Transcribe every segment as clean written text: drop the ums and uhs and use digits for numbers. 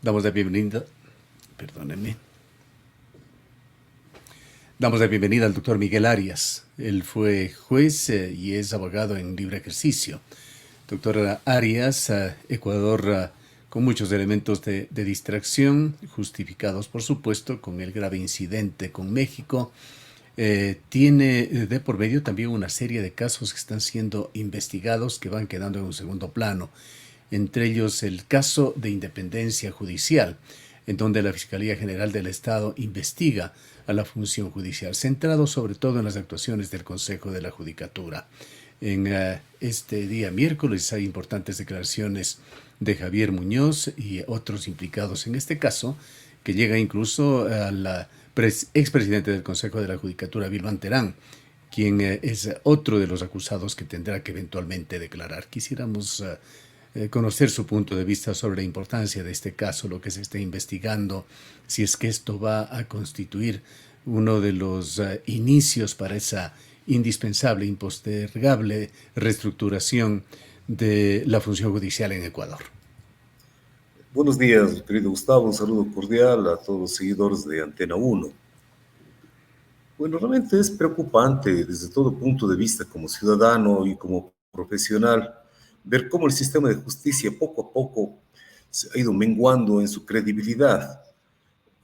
Damos la bienvenida, perdónenme, damos la bienvenida al doctor Miguel Arias. Él fue juez y es abogado en libre ejercicio. Doctor Arias, Ecuador con muchos elementos de distracción, justificados por supuesto con el grave incidente con México. Tiene de por medio también una serie de casos que están siendo investigados que van quedando en un segundo plano, entre ellos el caso de independencia judicial, en donde la Fiscalía General del Estado investiga a la función judicial, centrado sobre todo en las actuaciones del Consejo de la Judicatura. En este día miércoles hay importantes declaraciones de Javier Muñoz y otros implicados en este caso, que llega incluso al expresidente del Consejo de la Judicatura, Vilman Terán, quien es otro de los acusados que tendrá que eventualmente declarar. Quisiéramos conocer su punto de vista sobre la importancia de este caso, lo que se está investigando, si es que esto va a constituir uno de los inicios para esa indispensable, impostergable reestructuración de la función judicial en Ecuador. Buenos días, querido Gustavo. Un saludo cordial a todos los seguidores de Antena 1. Bueno, realmente es preocupante desde todo punto de vista como ciudadano y como profesional ver cómo el sistema de justicia poco a poco se ha ido menguando en su credibilidad.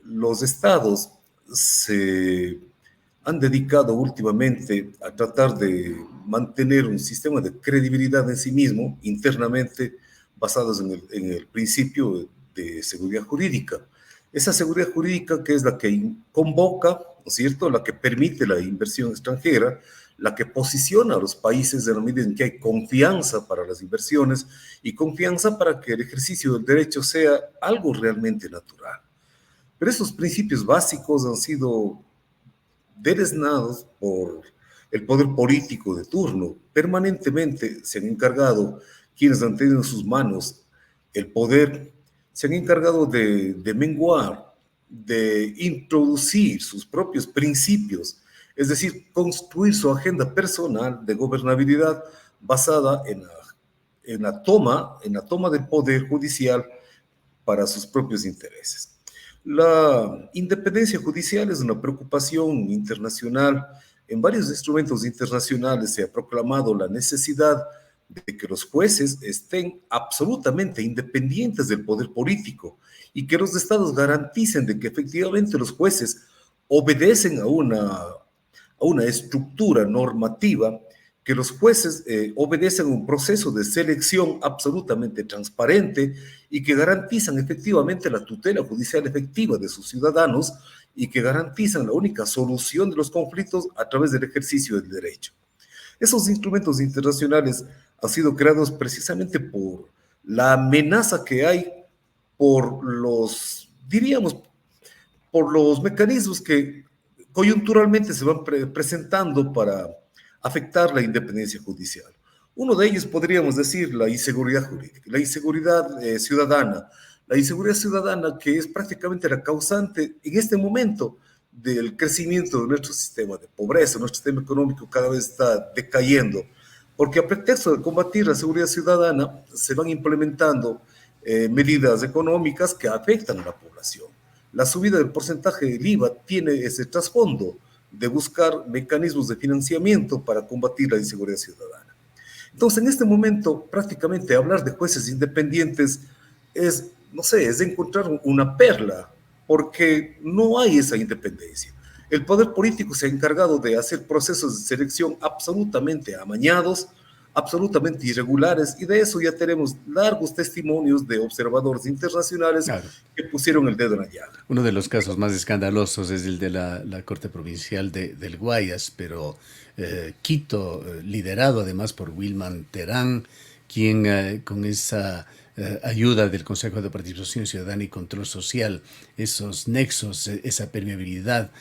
Los estados se han dedicado últimamente a tratar de mantener un sistema de credibilidad en sí mismo, internamente, basados en el principio de seguridad jurídica. Esa seguridad jurídica que es la que convoca, ¿no es cierto?, la que permite la inversión extranjera, la que posiciona a los países en la medida en que hay confianza para las inversiones y confianza para que el ejercicio del derecho sea algo realmente natural. Pero esos principios básicos han sido deleznados por el poder político de turno. Permanentemente se han encargado quienes han tenido en sus manos el poder, se han encargado de menguar, de introducir sus propios principios, es decir, construir su agenda personal de gobernabilidad basada en la toma del poder judicial para sus propios intereses. La independencia judicial es una preocupación internacional. En varios instrumentos internacionales se ha proclamado la necesidad de que los jueces estén absolutamente independientes del poder político y que los estados garanticen de que efectivamente los jueces obedecen a una estructura normativa, que los jueces obedecen un proceso de selección absolutamente transparente y que garantizan efectivamente la tutela judicial efectiva de sus ciudadanos y que garantizan la única solución de los conflictos a través del ejercicio del derecho. Esos instrumentos internacionales han sido creados precisamente por la amenaza que hay por diríamos, por los mecanismos que coyunturalmente se van presentando para afectar la independencia judicial. Uno de ellos podríamos decir la inseguridad jurídica, la inseguridad ciudadana, la inseguridad ciudadana que es prácticamente la causante en este momento del crecimiento de nuestro sistema de pobreza. Nuestro sistema económico cada vez está decayendo, porque a pretexto de combatir la seguridad ciudadana se van implementando medidas económicas que afectan a la población. La subida del porcentaje del IVA tiene ese trasfondo de buscar mecanismos de financiamiento para combatir la inseguridad ciudadana. Entonces, en este momento, prácticamente hablar de jueces independientes es, no sé, es encontrar una perla, porque no hay esa independencia. El poder político se ha encargado de hacer procesos de selección absolutamente amañados, absolutamente irregulares, y de eso ya tenemos largos testimonios de observadores internacionales Claro. que pusieron el dedo en la llaga. Uno de los casos más escandalosos es el de la Corte Provincial del Guayas, pero Quito, liderado además por Wilman Terán, quien con esa ayuda del Consejo de Participación Ciudadana y Control Social, esos nexos, esa permeabilidad,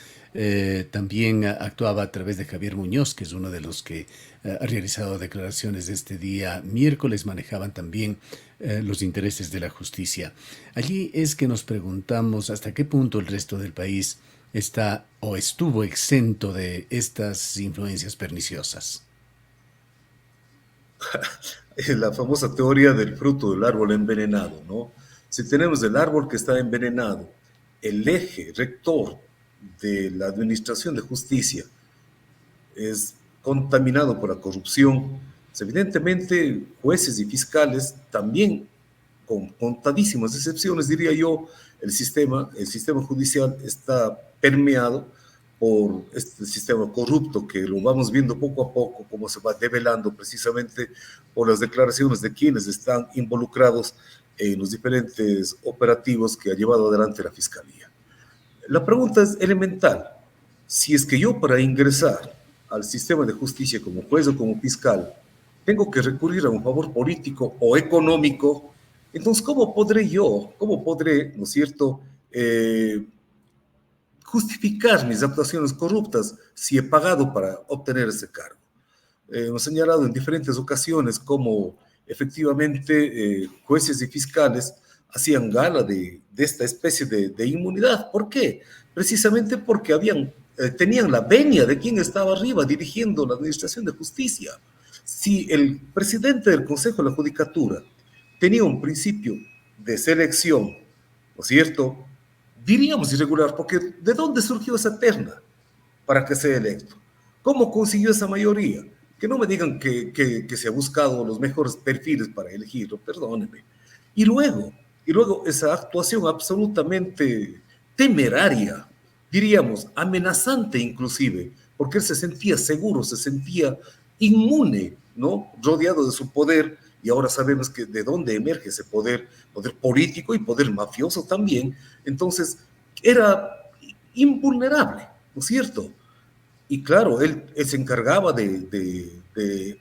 también actuaba a través de Javier Muñoz, que es uno de los que ha realizado declaraciones de este día miércoles, manejaban también los intereses de la justicia. Allí es que nos preguntamos hasta qué punto el resto del país está o estuvo exento de estas influencias perniciosas. La famosa teoría del fruto del árbol envenenado, ¿no? Si tenemos el árbol que está envenenado, el eje rector de la administración de justicia es contaminado por la corrupción, pues evidentemente jueces y fiscales también, con contadísimas excepciones, diría yo, el sistema judicial está permeado por este sistema corrupto que lo vamos viendo poco a poco, como se va develando precisamente por las declaraciones de quienes están involucrados en los diferentes operativos que ha llevado adelante la Fiscalía. La pregunta es elemental. Si es que yo para ingresar al sistema de justicia como juez o como fiscal tengo que recurrir a un favor político o económico, entonces ¿cómo podré, ¿no es cierto?, justificar mis actuaciones corruptas si he pagado para obtener ese cargo? Hemos señalado en diferentes ocasiones cómo efectivamente jueces y fiscales hacían gala de esta especie de inmunidad. ¿Por qué? Precisamente porque tenían la venia de quien estaba arriba dirigiendo la administración de justicia. Si el presidente del Consejo de la Judicatura tenía un principio de selección, ¿no es cierto?, diríamos irregular, porque ¿de dónde surgió esa terna para que sea electo? ¿Cómo consiguió esa mayoría? Que no me digan que se ha buscado los mejores perfiles para elegirlo, perdónenme. Y luego esa actuación absolutamente temeraria, diríamos, amenazante inclusive, porque él se sentía seguro, se sentía inmune, ¿no?, rodeado de su poder, y ahora sabemos que de dónde emerge ese poder, poder político y poder mafioso también. Entonces, era invulnerable, ¿no es cierto? Y claro, él se encargaba de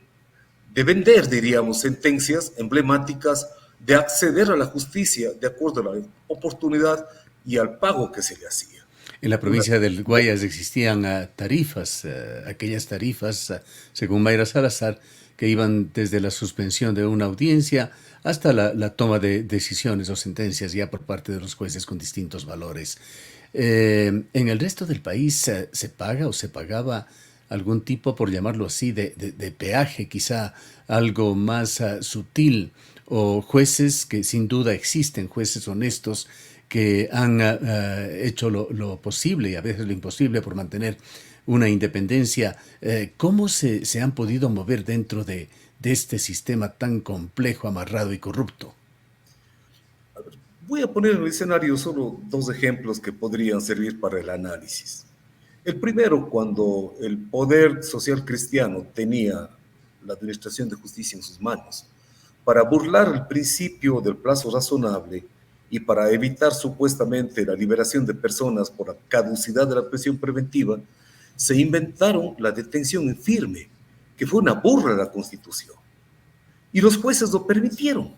vender, diríamos, sentencias emblemáticas, de acceder a la justicia de acuerdo a la oportunidad y al pago que se le hacía. En la provincia del Guayas existían tarifas, aquellas tarifas, según Mayra Salazar, que iban desde la suspensión de una audiencia hasta la toma de decisiones o sentencias ya por parte de los jueces con distintos valores. ¿En el resto del país se paga o se pagaba algún tipo, por llamarlo así, de peaje, quizá algo más sutil, o jueces que sin duda existen, jueces honestos que han hecho lo posible y a veces lo imposible por mantener una independencia? ¿Cómo se han podido mover dentro de este sistema tan complejo, amarrado y corrupto? Voy a poner en el escenario solo dos ejemplos que podrían servir para el análisis. El primero, cuando el poder social cristiano tenía la administración de justicia en sus manos, para burlar el principio del plazo razonable y para evitar supuestamente la liberación de personas por la caducidad de la prisión preventiva, se inventaron la detención en firme, que fue una burla de la Constitución. Y los jueces lo permitieron.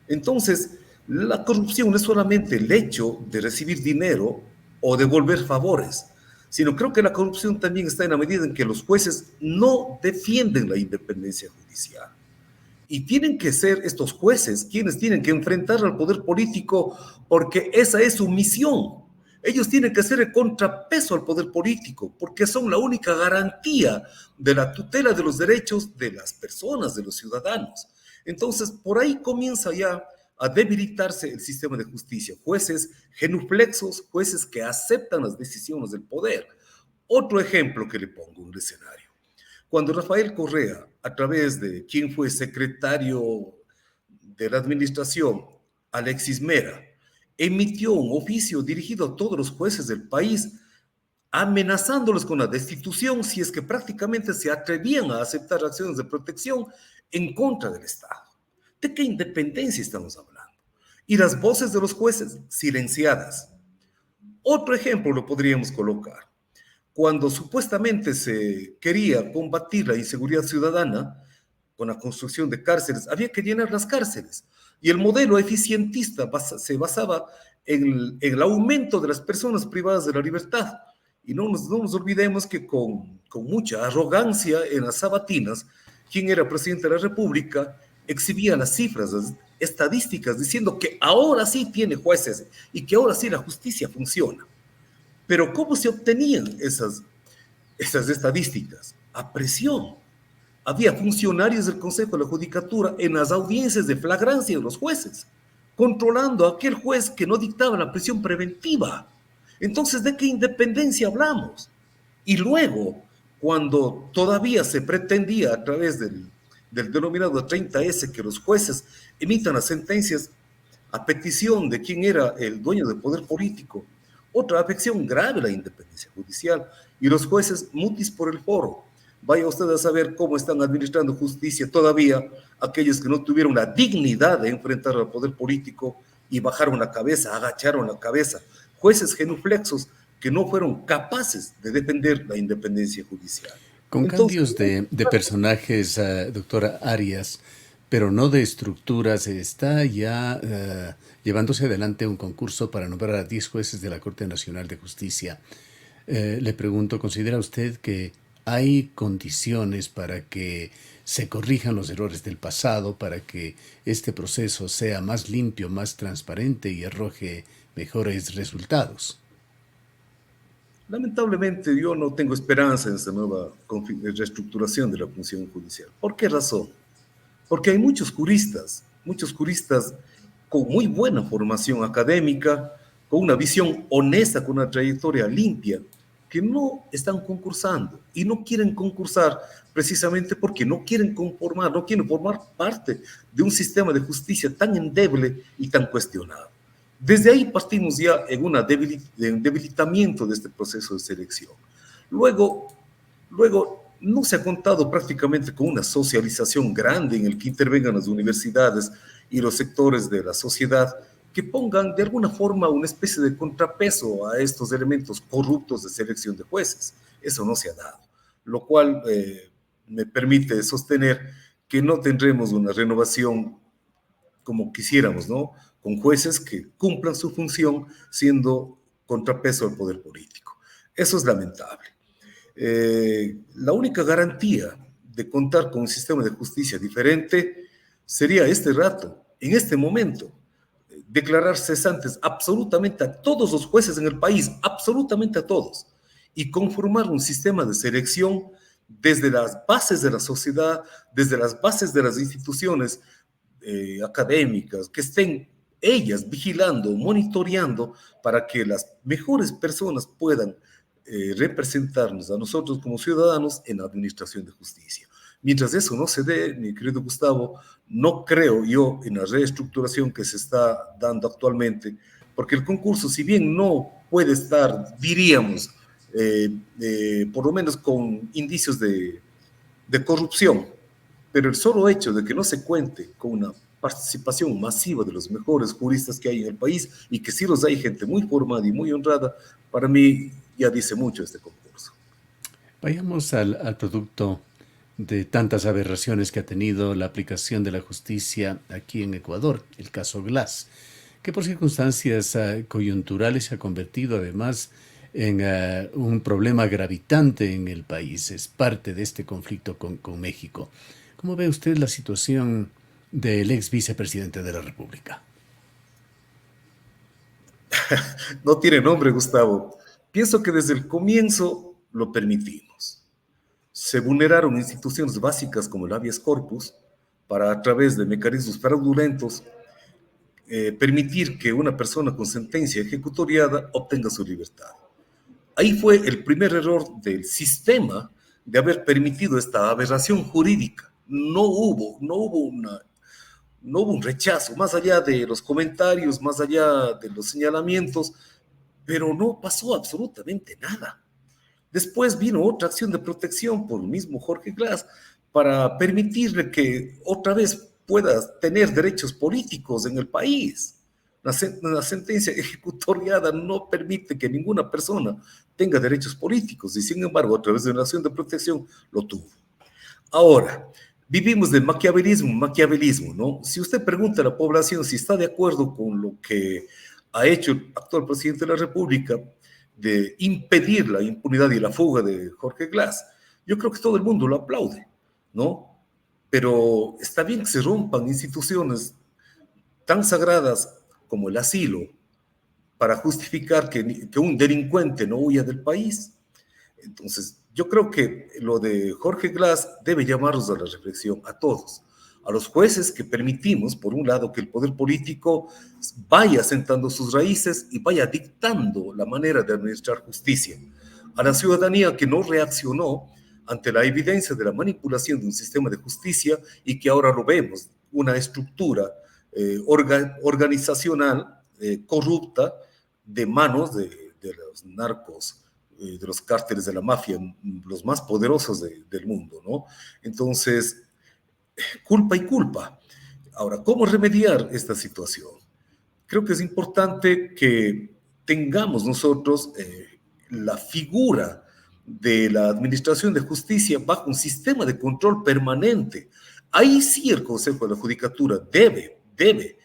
Entonces, la corrupción no es solamente el hecho de recibir dinero o devolver favores, sino creo que la corrupción también está en la medida en que los jueces no defienden la independencia judicial. Y tienen que ser estos jueces quienes tienen que enfrentar al poder político, porque esa es su misión. Ellos tienen que ser el contrapeso al poder político, porque son la única garantía de la tutela de los derechos de las personas, de los ciudadanos. Entonces, por ahí comienza ya a debilitarse el sistema de justicia. Jueces genuflexos, jueces que aceptan las decisiones del poder. Otro ejemplo que le pongo en el escenario. Cuando Rafael Correa, a través de quien fue secretario de la administración, Alexis Mera, emitió un oficio dirigido a todos los jueces del país, amenazándolos con la destitución si es que prácticamente se atrevían a aceptar acciones de protección en contra del Estado. ¿De qué independencia estamos hablando? Y las voces de los jueces silenciadas. Otro ejemplo lo podríamos colocar. Cuando supuestamente se quería combatir la inseguridad ciudadana con la construcción de cárceles, había que llenar las cárceles. Y el modelo eficientista se basaba en el aumento de las personas privadas de la libertad. Y no nos olvidemos que con mucha arrogancia en las sabatinas, quien era presidente de la República exhibía las cifras, las estadísticas, diciendo que ahora sí tiene jueces y que ahora sí la justicia funciona. Pero ¿cómo se obtenían esas estadísticas? A presión. Había funcionarios del Consejo de la Judicatura en las audiencias de flagrancia de los jueces, controlando a aquel juez que no dictaba la prisión preventiva. Entonces, ¿de qué independencia hablamos? Y luego, cuando todavía se pretendía a través del denominado 30S que los jueces emitan las sentencias a petición de quien era el dueño del poder político, otra afección grave a la independencia judicial, y los jueces mutis por el foro. Vaya usted a saber cómo están administrando justicia todavía aquellos que no tuvieron la dignidad de enfrentar al poder político y bajaron la cabeza, agacharon la cabeza. Jueces genuflexos que no fueron capaces de defender la independencia judicial. Con Entonces, cambios de personajes, doctora Arias, pero no de estructuras, está ya llevándose adelante un concurso para nombrar a 10 jueces de la Corte Nacional de Justicia. Le pregunto, ¿considera usted que hay condiciones para que se corrijan los errores del pasado, para que este proceso sea más limpio, más transparente y arroje mejores resultados? lamentablemente yo no tengo esperanza en esta nueva reestructuración de la función judicial. ¿Por qué razón? Porque hay muchos juristas con muy buena formación académica, con una visión honesta, con una trayectoria limpia, que no están concursando y no quieren concursar precisamente porque no quieren conformar, no quieren formar parte de un sistema de justicia tan endeble y tan cuestionado. Desde ahí partimos ya en un debilitamiento de este proceso de selección. Luego, no se ha contado prácticamente con una socialización grande en el que intervengan las universidades y los sectores de la sociedad que pongan de alguna forma una especie de contrapeso a estos elementos corruptos de selección de jueces. Eso no se ha dado, lo cual me permite sostener que no tendremos una renovación como quisiéramos, ¿no? Con jueces que cumplan su función siendo contrapeso al poder político. Eso es lamentable. La única garantía de contar con un sistema de justicia diferente sería este rato, en este momento, declarar cesantes absolutamente a todos los jueces en el país, absolutamente a todos, y conformar un sistema de selección desde las bases de la sociedad, desde las bases de las instituciones académicas, que estén ellas vigilando, monitoreando para que las mejores personas puedan representarnos a nosotros como ciudadanos en la administración de justicia. Mientras eso no se dé, mi querido Gustavo, no creo yo en la reestructuración que se está dando actualmente, porque el concurso, si bien no puede estar, diríamos, por lo menos con indicios de corrupción, pero el solo hecho de que no se cuente con una participación masiva de los mejores juristas que hay en el país y que sí los hay gente muy formada y muy honrada, para mí ya dice mucho este concurso. Vayamos al producto de tantas aberraciones que ha tenido la aplicación de la justicia aquí en Ecuador, el caso Glass, que por circunstancias coyunturales se ha convertido además en un problema gravitante en el país. Es parte de este conflicto con México. ¿Cómo ve usted la situación del ex vicepresidente de la República? No tiene nombre, Gustavo. Pienso que desde el comienzo lo permitimos. Se vulneraron instituciones básicas como el habeas corpus para, a través de mecanismos fraudulentos, permitir que una persona con sentencia ejecutoriada obtenga su libertad. Ahí fue el primer error del sistema de haber permitido esta aberración jurídica. No hubo un rechazo, más allá de los comentarios, más allá de los señalamientos, pero no pasó absolutamente nada. Después vino otra acción de protección por el mismo Jorge Glass para permitirle que otra vez pueda tener derechos políticos en el país. La sentencia ejecutoriada no permite que ninguna persona tenga derechos políticos y sin embargo a través de una acción de protección lo tuvo. Ahora, vivimos de maquiavelismo, ¿no? Si usted pregunta a la población si está de acuerdo con lo que ha hecho el actual presidente de la República de impedir la impunidad y la fuga de Jorge Glass, yo creo que todo el mundo lo aplaude, ¿no? Pero está bien que se rompan instituciones tan sagradas como el asilo para justificar que un delincuente no huya del país. Entonces, yo creo que lo de Jorge Glass debe llamarnos a la reflexión a todos, a los jueces que permitimos, por un lado, que el poder político vaya sentando sus raíces y vaya dictando la manera de administrar justicia, a la ciudadanía que no reaccionó ante la evidencia de la manipulación de un sistema de justicia y que ahora lo vemos, una estructura organizacional corrupta de manos de los narcos, de los cárteles de la mafia, los más poderosos del mundo, ¿no? Entonces, culpa y culpa. Ahora, ¿cómo remediar esta situación? Creo que es importante que tengamos nosotros la figura de la Administración de Justicia bajo un sistema de control permanente. Ahí sí el Consejo de la Judicatura debe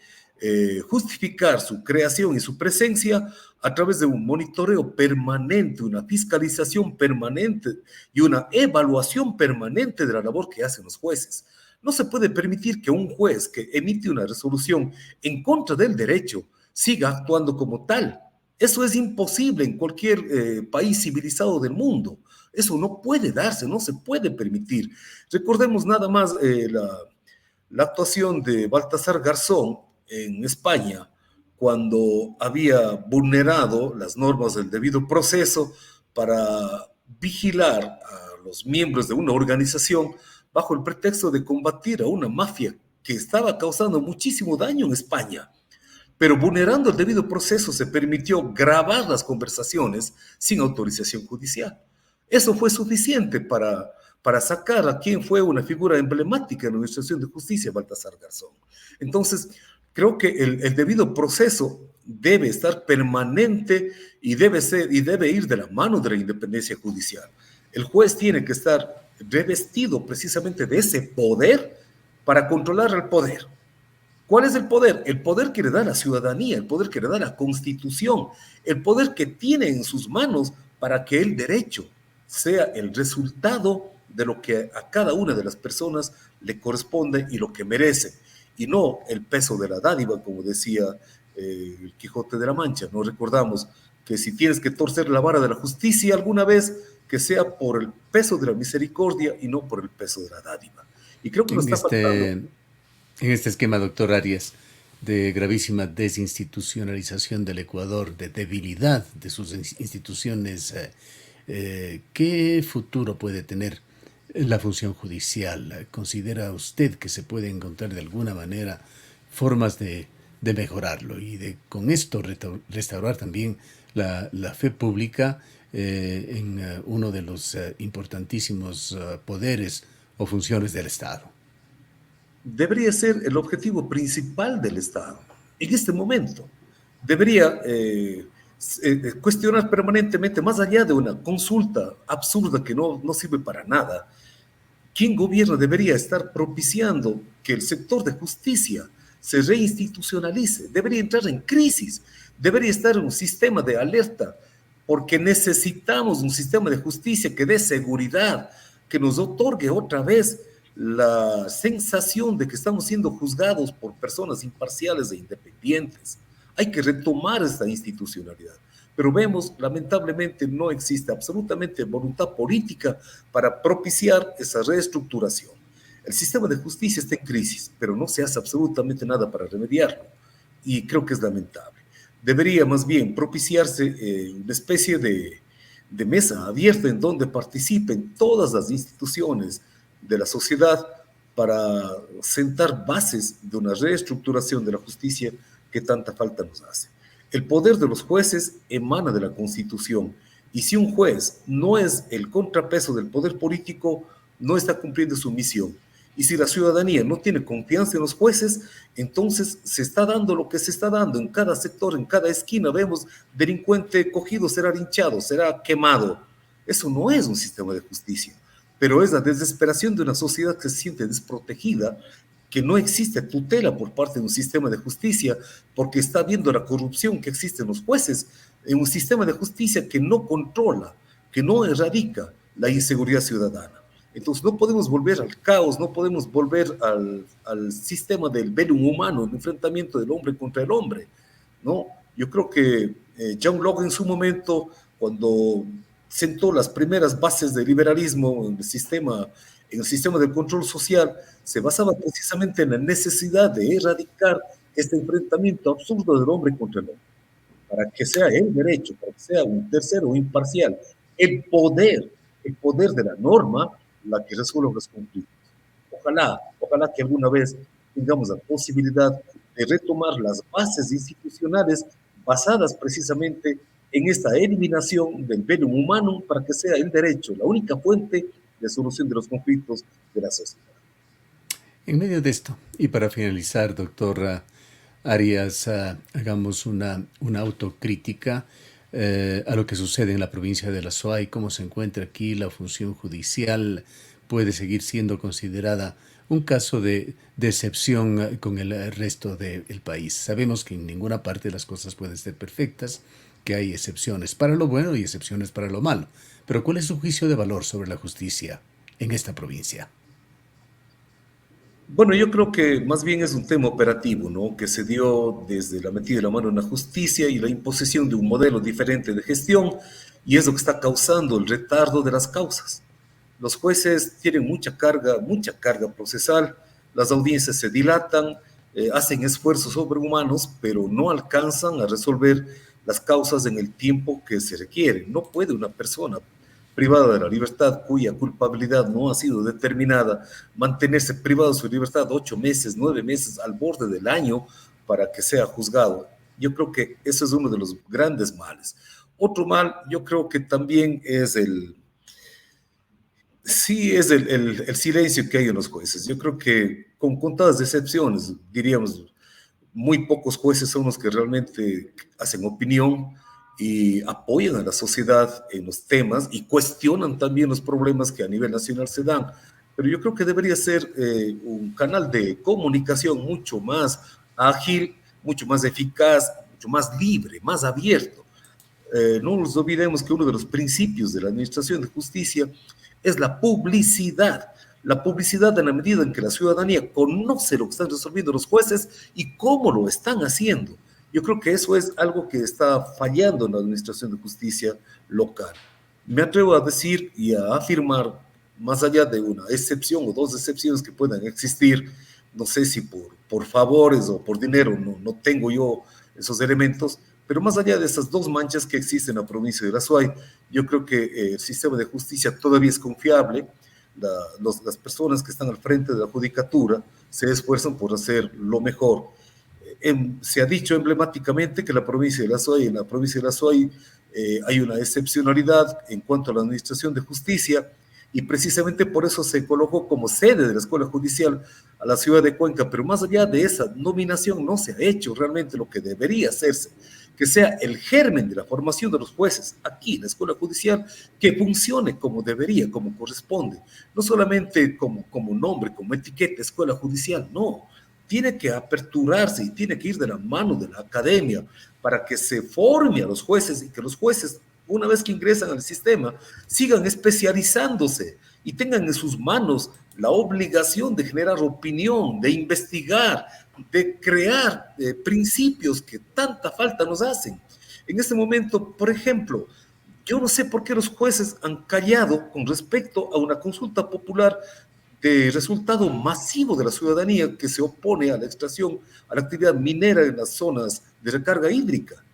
justificar su creación y su presencia a través de un monitoreo permanente, una fiscalización permanente y una evaluación permanente de la labor que hacen los jueces. No se puede permitir que un juez que emite una resolución en contra del derecho siga actuando como tal. Eso es imposible en cualquier país civilizado del mundo. Eso no puede darse, no se puede permitir. Recordemos nada más la actuación de Baltasar Garzón en España, cuando había vulnerado las normas del debido proceso para vigilar a los miembros de una organización bajo el pretexto de combatir a una mafia que estaba causando muchísimo daño en España. Pero vulnerando el debido proceso se permitió grabar las conversaciones sin autorización judicial. Eso fue suficiente para sacar a quien fue una figura emblemática en la Administración de Justicia, Baltasar Garzón. Entonces, creo que el debido proceso debe estar permanente y debe ir de la mano de la independencia judicial. El juez tiene que estar revestido precisamente de ese poder para controlar al poder. ¿Cuál es el poder? El poder que le da la ciudadanía, el poder que le da la Constitución, el poder que tiene en sus manos para que el derecho sea el resultado de lo que a cada una de las personas le corresponde y lo que merece, y no el peso de la dádiva, como decía el Quijote de la Mancha. Nos recordamos que si tienes que torcer la vara de la justicia alguna vez, que sea por el peso de la misericordia y no por el peso de la dádiva. Y creo que nos está faltando. En este esquema, doctor Arias, de gravísima desinstitucionalización del Ecuador, de debilidad de sus instituciones, ¿qué futuro puede tener la función judicial? ¿Considera usted que se puede encontrar de alguna manera formas de mejorarlo y de con esto restaurar también la fe pública en uno de los importantísimos poderes o funciones del Estado? Debería ser el objetivo principal del Estado. En este momento, debería cuestionar permanentemente, más allá de una consulta absurda que no sirve para nada, ¿quién gobierna? Debería estar propiciando que el sector de justicia se reinstitucionalice, debería entrar en crisis, debería estar en un sistema de alerta, porque necesitamos un sistema de justicia que dé seguridad, que nos otorgue otra vez la sensación de que estamos siendo juzgados por personas imparciales e independientes. Hay que retomar esta institucionalidad. Pero vemos, lamentablemente, no existe absolutamente voluntad política para propiciar esa reestructuración. El sistema de justicia está en crisis, pero no se hace absolutamente nada para remediarlo. Y creo que es lamentable. Debería más bien propiciarse una especie de mesa abierta en donde participen todas las instituciones de la sociedad para sentar bases de una reestructuración de la justicia que tanta falta nos hace. El poder de los jueces emana de la Constitución, y si un juez no es el contrapeso del poder político, no está cumpliendo su misión. Y si la ciudadanía no tiene confianza en los jueces, entonces se está dando lo que se está dando en cada sector, en cada esquina. Vemos delincuente cogido, será linchado, será quemado. Eso no es un sistema de justicia, pero es la desesperación de una sociedad que se siente desprotegida, que no existe tutela por parte de un sistema de justicia, porque está viendo la corrupción que existe en los jueces, en un sistema de justicia que no controla, que no erradica la inseguridad ciudadana. Entonces no podemos volver al caos, no podemos volver al sistema del bellum humano, el enfrentamiento del hombre contra el hombre, ¿no? Yo creo que John Locke en su momento, cuando sentó las primeras bases del liberalismo en el sistema en el sistema de control social se basaba precisamente en la necesidad de erradicar este enfrentamiento absurdo del hombre contra el hombre, para que sea el derecho, para que sea un tercero imparcial, el poder, el poder de la norma, la que resuelva los conflictos. Ojalá que alguna vez tengamos la posibilidad de retomar las bases institucionales basadas precisamente en esta eliminación del velum humano para que sea el derecho la única fuente de solución de los conflictos de la sociedad. En medio de esto, y para finalizar, doctor Arias, hagamos una autocrítica a lo que sucede en la provincia de la SUAY, cómo se encuentra aquí la función judicial, puede seguir siendo considerada un caso de excepción con el resto del país. Sabemos que en ninguna parte las cosas pueden ser perfectas, que hay excepciones para lo bueno y excepciones para lo malo. Pero ¿cuál es su juicio de valor sobre la justicia en esta provincia? Bueno, yo creo que más bien es un tema operativo, ¿no? Que se dio desde la metida de la mano en la justicia y la imposición de un modelo diferente de gestión, y es lo que está causando el retardo de las causas. Los jueces tienen mucha carga procesal, las audiencias se dilatan, hacen esfuerzos sobrehumanos, pero no alcanzan a resolver las causas en el tiempo que se requiere. No puede una persona privada de la libertad, cuya culpabilidad no ha sido determinada, mantenerse privado de su libertad 8 meses, 9 meses, al borde del año para que sea juzgado. Yo creo que eso es uno de los grandes males. Otro mal, yo creo que también es el silencio que hay en los jueces. Yo creo que con contadas excepciones, diríamos, muy pocos jueces son los que realmente hacen opinión y apoyan a la sociedad en los temas y cuestionan también los problemas que a nivel nacional se dan. Pero yo creo que debería ser un canal de comunicación mucho más ágil, mucho más eficaz, mucho más libre, más abierto. No nos olvidemos que uno de los principios de la administración de justicia es la publicidad en la medida en que la ciudadanía conoce lo que están resolviendo los jueces y cómo lo están haciendo. Yo creo que eso es algo que está fallando en la administración de justicia local. Me atrevo a decir y a afirmar, más allá de una excepción o dos excepciones que puedan existir, no sé si por favores o por dinero, no tengo yo esos elementos, pero más allá de esas dos manchas que existen en la provincia de la SUAY, yo creo que el sistema de justicia todavía es confiable. Las personas que están al frente de la judicatura se esfuerzan por hacer lo mejor. Se ha dicho emblemáticamente que en la provincia de la SUAY hay una excepcionalidad en cuanto a la administración de justicia, y precisamente por eso se colocó como sede de la Escuela Judicial a la ciudad de Cuenca, pero más allá de esa nominación no se ha hecho realmente lo que debería hacerse, que sea el germen de la formación de los jueces aquí en la Escuela Judicial, que funcione como debería, como corresponde, no solamente como nombre, como etiqueta Escuela Judicial, no, tiene que aperturarse y tiene que ir de la mano de la academia para que se forme a los jueces y que los jueces, una vez que ingresan al sistema, sigan especializándose y tengan en sus manos la obligación de generar opinión, de investigar, de crear principios que tanta falta nos hacen. En este momento, por ejemplo, yo no sé por qué los jueces han callado con respecto a una consulta popular de resultado masivo de la ciudadanía que se opone a la extracción, a la actividad minera en las zonas de recarga hídrica.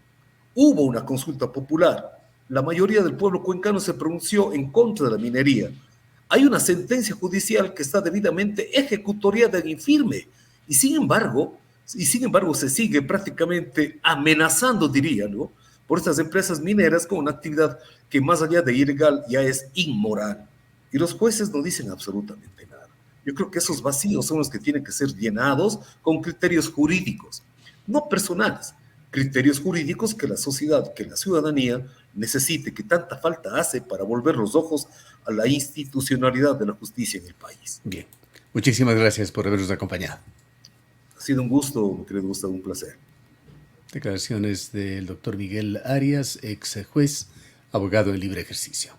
Hubo una consulta popular. La mayoría del pueblo cuencano se pronunció en contra de la minería. Hay una sentencia judicial que está debidamente ejecutoriada en infirme, y sin embargo se sigue prácticamente amenazando, diría, ¿no?, por estas empresas mineras con una actividad que más allá de ilegal ya es inmoral. Y los jueces no dicen absolutamente nada. Yo creo que esos vacíos son los que tienen que ser llenados con criterios jurídicos, no personales, criterios jurídicos que la sociedad, que la ciudadanía necesite, que tanta falta hace para volver los ojos a la institucionalidad de la justicia en el país. Bien, muchísimas gracias por habernos acompañado. Ha sido un gusto, mi querido Gustavo, un placer. Declaraciones del doctor Miguel Arias, ex juez, abogado en libre ejercicio.